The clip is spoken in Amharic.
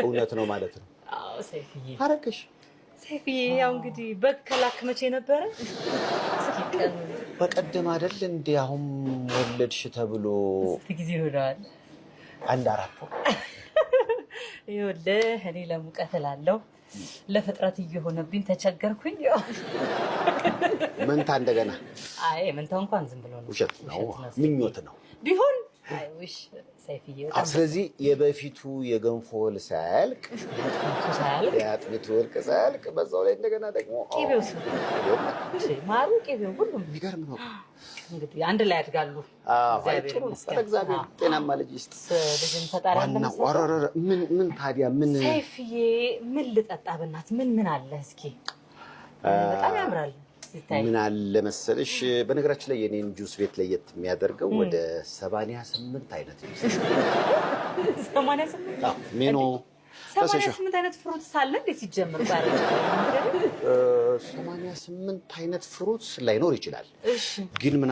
እውነት ነው ማለት ነው? አዎ ሰይፍዬ አረከሽ ሰይፍዬ ያው እንግዲህ በከላክ መቼ ነበረ? እስኪ ቀን በቀደም አይደል እንዴ? አሁን ወለድሽ ተብሎ ስንት ጊዜ ሆነዋል? አንድ 4 ወር። ይኸውልህ እኔ ለሙቀት እላለሁ ለፍጥረት እየሆነብኝ ተቸገርኩኝ። መንታ እንደገና? አይ መንታው እንኳን ዝም ብሎ ነው። ውሸት ነው፣ ምኞት ነው ቢሆን። አይ ውሽ ሰይፍዬ በጣም ስለዚህ የበፊቱ የገንፎ ወል ሳያልቅ የአጥሚት ወልቅ ሳያልቅ በዛው ላይ እንደገና ደግሞ ቄቤው ማሩ ቄቤው ሁሉም የሚገርም ነው። እንግዲህ አንድ ላይ ያድጋሉ። እግዚአብሔር ጤናማ ልጅ ይስጥ። ልጅን ፈጣሪ ምን ታዲያ ምን ሰይፍዬ ምን ልጠጣ በእናትህ ምን አለ እስኪ? በጣም ያምራል። ምን አለ መሰለሽ፣ በነገራችን ላይ የኔን ጁስ ቤት ለየት የሚያደርገው ወደ 88 አይነት ነው። 88 ሜኖ 88 አይነት ፍሩት ሳለ እንዴ ሲጀምር ባረ 88 አይነት ፍሩት ላይኖር ይችላል። እሺ ግን ምን